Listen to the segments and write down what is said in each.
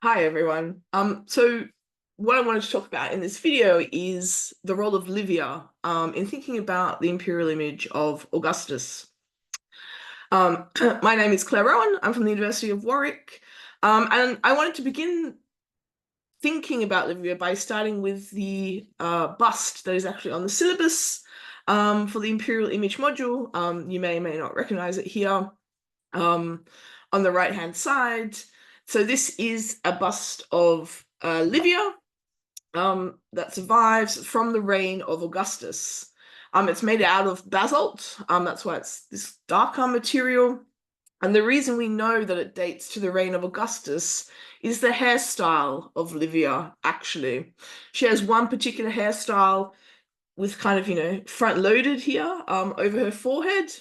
Hi everyone. So what I wanted to talk about in this video is the role of Livia in thinking about the imperial image of Augustus. My name is Claire Rowan. I'm from the University of Warwick, and I wanted to begin thinking about Livia by starting with the bust that is actually on the syllabus for the imperial image module. You may or may not recognize it here on the right-hand side. So this is a bust of Livia that survives from the reign of Augustus. It's made out of basalt. That's why it's this darker material. And the reason we know that it dates to the reign of Augustus is the hairstyle of Livia, actually. She has one particular hairstyle with kind of, front loaded here over her forehead.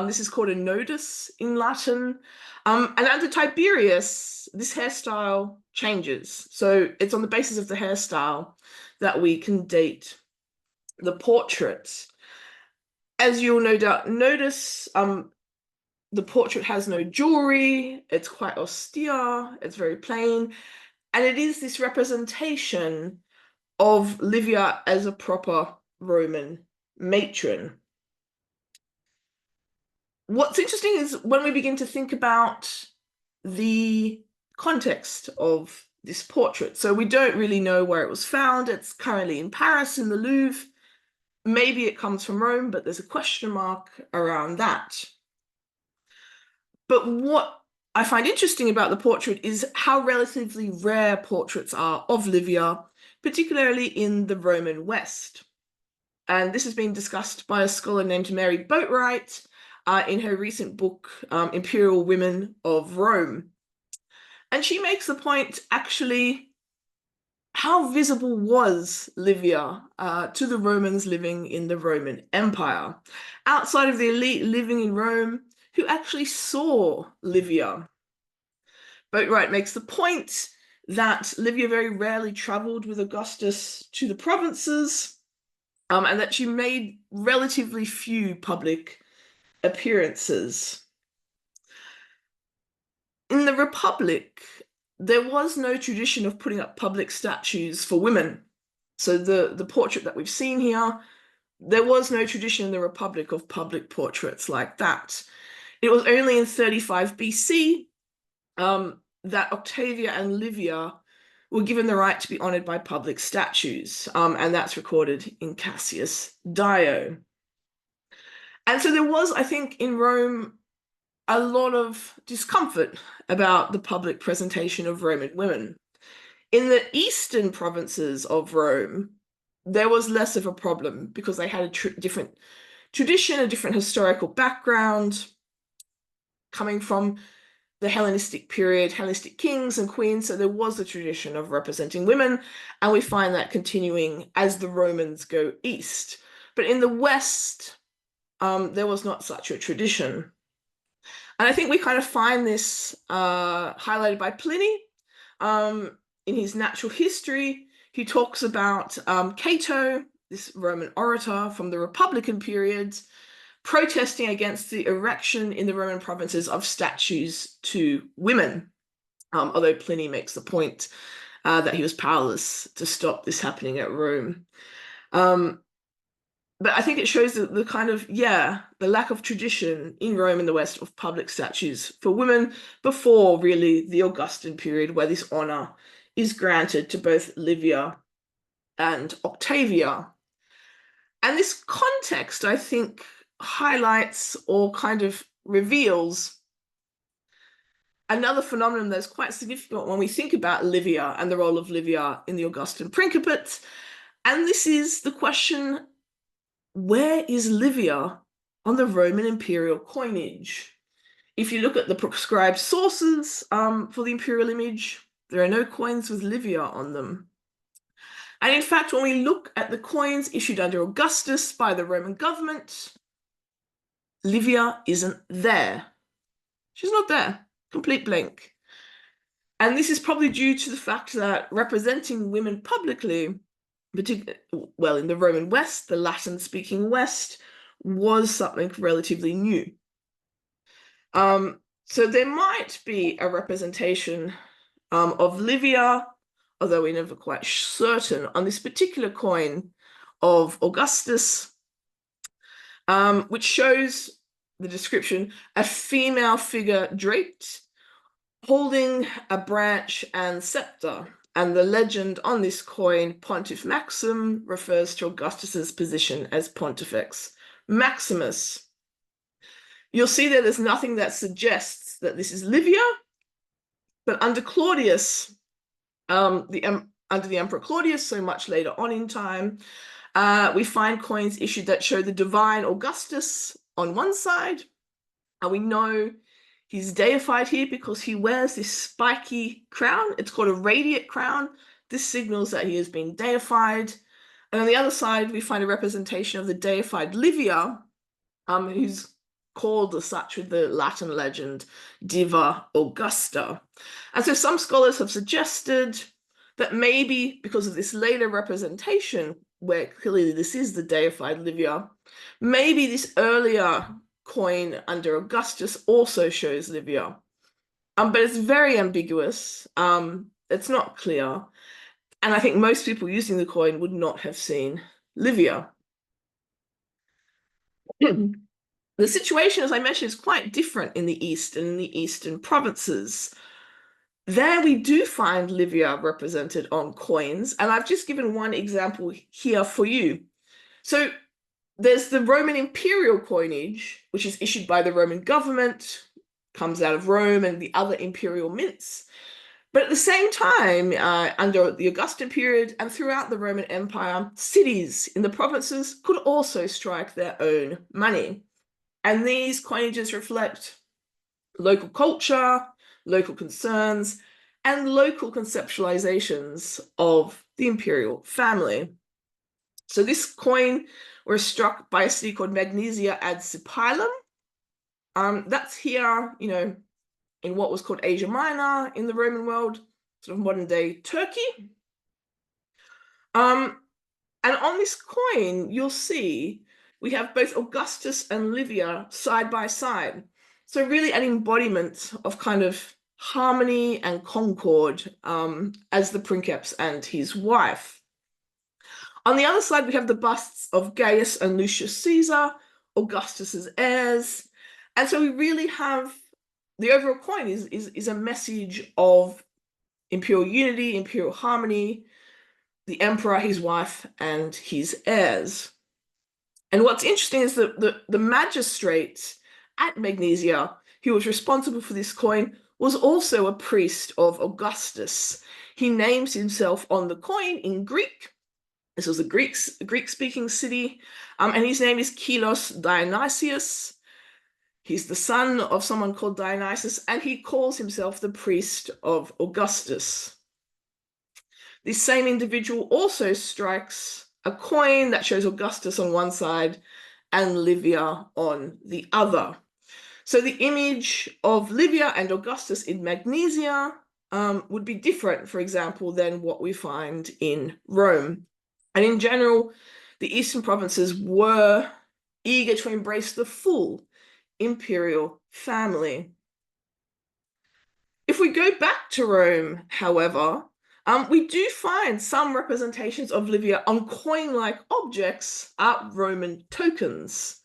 This is called a nodus in Latin. And under Tiberius, this hairstyle changes. So it's on the basis of the hairstyle that we can date the portrait. As you'll no doubt notice, the portrait has no jewelry. It's quite austere. It's very plain. And it is this representation of Livia as a proper Roman matron. What's interesting is when we begin to think about the context of this portrait. So we don't really know where it was found. It's currently in Paris in the Louvre. Maybe it comes from Rome, but there's a question mark around that. But what I find interesting about the portrait is how relatively rare portraits are of Livia, particularly in the Roman West. And this has been discussed by a scholar named Mary Boatwright in her recent book, Imperial Women of Rome. And she makes the point, actually, how visible was Livia to the Romans living in the Roman Empire, outside of the elite living in Rome, who actually saw Livia. Boatwright makes the point that Livia very rarely traveled with Augustus to the provinces, and that she made relatively few public appearances. In the Republic, there was no tradition of putting up public statues for women. So the portrait that we've seen here, there was no tradition in the Republic of public portraits like that. It was only in 35 BC that Octavia and Livia were given the right to be honored by public statues, and that's recorded in Cassius Dio. And so there was, I think, in Rome, a lot of discomfort about the public presentation of Roman women. In the eastern provinces of Rome, there was less of a problem because they had a different tradition, a different historical background, coming from the Hellenistic period, Hellenistic kings and queens. So there was a tradition of representing women, and we find that continuing as the Romans go east. But in the West, there was not such a tradition. And I think we kind of find this highlighted by Pliny in his Natural History. He talks about Cato, this Roman orator from the Republican period, protesting against the erection in the Roman provinces of statues to women, although Pliny makes the point that he was powerless to stop this happening at Rome. But I think it shows the kind of, the lack of tradition in Rome and the West of public statues for women before really the Augustan period, where this honor is granted to both Livia and Octavia. And this context, I think, highlights or kind of reveals another phenomenon that's quite significant when we think about Livia and the role of Livia in the Augustan Principate. And this is the question, where is Livia on the Roman imperial coinage? If you look at the prescribed sources for the imperial image, there are no coins with Livia on them. And in fact, when we look at the coins issued under Augustus by the Roman government, Livia isn't there. She's not there, complete blank. And this is probably due to the fact that representing women publicly, well, in the Roman West, the Latin-speaking West, was something relatively new. So there might be a representation of Livia, although we're never quite certain, on this particular coin of Augustus, which shows the description, a female figure draped, holding a branch and scepter. And the legend on this coin, Pontiff Maxim, refers to Augustus's position as Pontifex Maximus. You'll see that there's nothing that suggests that this is Livia, but under Claudius, under the Emperor Claudius, so much later on in time, we find coins issued that show the divine Augustus on one side, and we know he's deified here because he wears this spiky crown. It's called a radiate crown. This signals that he has been deified. And on the other side, we find a representation of the deified Livia, who's called as such with the Latin legend Diva Augusta. And so some scholars have suggested that maybe because of this later representation, where clearly this is the deified Livia, maybe this earlier coin under Augustus also shows Livia. But it's very ambiguous. It's not clear. And I think most people using the coin would not have seen Livia. The situation, as I mentioned, is quite different in the East and in the Eastern provinces. There we do find Livia represented on coins, and I've just given one example here for you. So there's the Roman Imperial coinage, which is issued by the Roman government, comes out of Rome and the other imperial mints. But at the same time, under the Augustan period and throughout the Roman Empire, cities in the provinces could also strike their own money. And these coinages reflect local culture, local concerns, and local conceptualizations of the imperial family. So this coin was struck by a city called Magnesia ad Sipylum. That's here, in what was called Asia Minor in the Roman world, sort of modern day Turkey. And on this coin, you'll see we have both Augustus and Livia side by side. So really an embodiment of kind of harmony and concord as the princeps and his wife. On the other side, we have the busts of Gaius and Lucius Caesar, Augustus's heirs. And so we really have the overall coin is a message of imperial unity, imperial harmony, the emperor, his wife, and his heirs. And what's interesting is that the magistrate at Magnesia, who was responsible for this coin, was also a priest of Augustus. He names himself on the coin in Greek. This was a Greek-speaking city, and his name is Kilos Dionysius. He's the son of someone called Dionysius, and he calls himself the priest of Augustus. This same individual also strikes a coin that shows Augustus on one side and Livia on the other. So the image of Livia and Augustus in Magnesia would be different, for example, than what we find in Rome. And in general, the Eastern provinces were eager to embrace the full imperial family. If we go back to Rome, however, we do find some representations of Livia on coin-like objects are Roman tokens.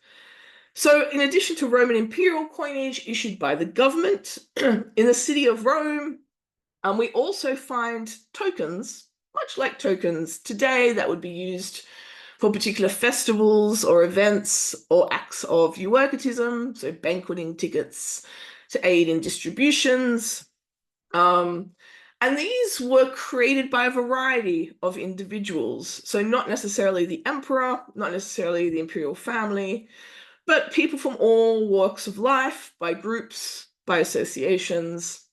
So in addition to Roman imperial coinage issued by the government in the city of Rome, we also find tokens, much like tokens today, that would be used for particular festivals or events or acts of euergetism, so banqueting tickets to aid in distributions. And these were created by a variety of individuals. So not necessarily the emperor, not necessarily the imperial family, but people from all walks of life, by groups, by associations.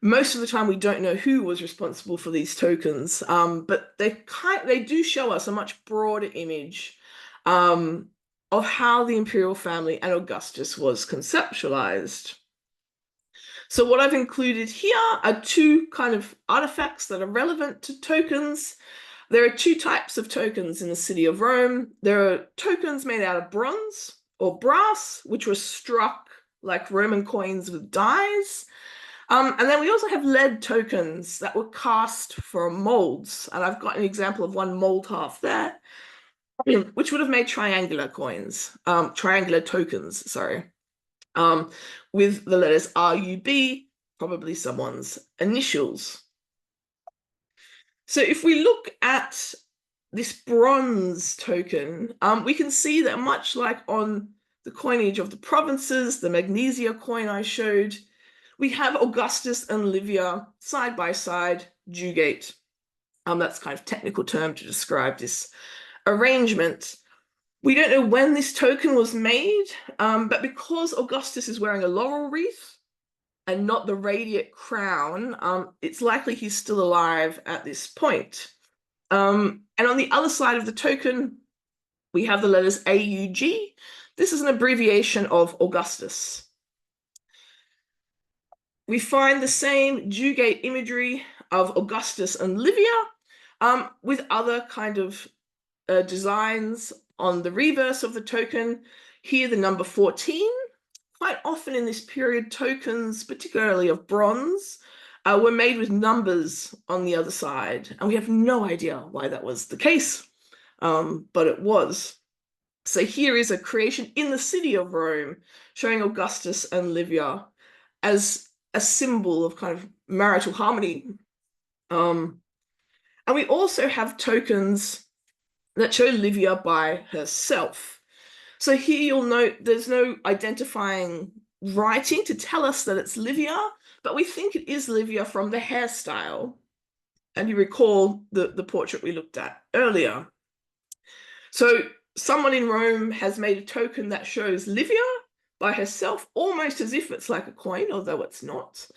Most of the time, we don't know who was responsible for these tokens, but they do show us a much broader image of how the imperial family and Augustus was conceptualized. So what I've included here are two kind of artifacts that are relevant to tokens. There are two types of tokens in the city of Rome. There are tokens made out of bronze or brass, which were struck like Roman coins with dies. And then we also have lead tokens that were cast from molds. And I've got an example of one mold half there, which would have made triangular coins, triangular tokens, sorry, with the letters RUB, probably someone's initials. So if we look at this bronze token, we can see that much like on the coinage of the provinces, the Magnesia coin I showed, we have Augustus and Livia side by side, Jugate. That's kind of technical term to describe this arrangement. We don't know when this token was made, but because Augustus is wearing a laurel wreath and not the radiate crown, it's likely he's still alive at this point. And on the other side of the token, we have the letters AUG. This is an abbreviation of Augustus. We find the same Jugate imagery of Augustus and Livia, with other kind of designs on the reverse of the token. Here, the number 14. Quite often in this period, tokens, particularly of bronze, were made with numbers on the other side. And we have no idea why that was the case, but it was. So here is a creation in the city of Rome showing Augustus and Livia as a symbol of kind of marital harmony. And we also have tokens that show Livia by herself. So here you'll note there's no identifying writing to tell us that it's Livia, but we think it is Livia from the hairstyle. And you recall the portrait we looked at earlier. So someone in Rome has made a token that shows Livia by herself, almost as if it's like a coin, although it's not.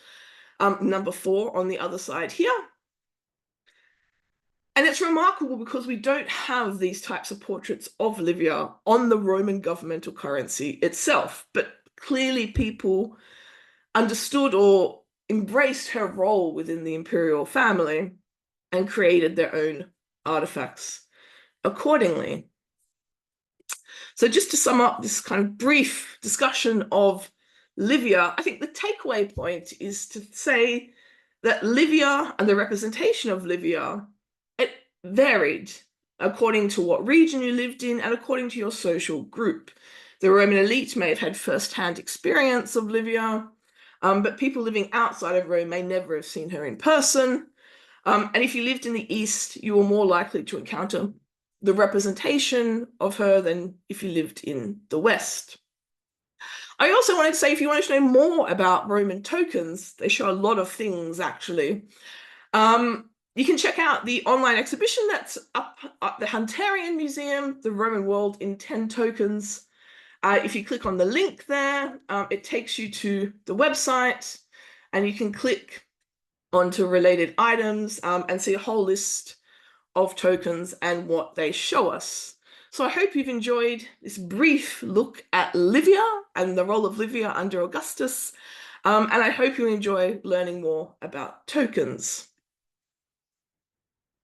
Number 4 on the other side here. And it's remarkable because we don't have these types of portraits of Livia on the Roman governmental currency itself, but clearly people understood or embraced her role within the imperial family and created their own artifacts accordingly. So just to sum up this kind of brief discussion of Livia, I think the takeaway point is to say that Livia and the representation of Livia, it varied according to what region you lived in and according to your social group. The Roman elite may have had first-hand experience of Livia, but people living outside of Rome may never have seen her in person. And if you lived in the East, you were more likely to encounter the representation of her than if you lived in the West. I also wanted to say, if you wanted to know more about Roman tokens, they show a lot of things, actually. You can check out the online exhibition that's up at the Hunterian Museum, The Roman World in 10 Tokens. If you click on the link there, it takes you to the website, and you can click onto related items and see a whole list of tokens and what they show us. So I hope you've enjoyed this brief look at Livia and the role of Livia under Augustus, and I hope you enjoy learning more about tokens.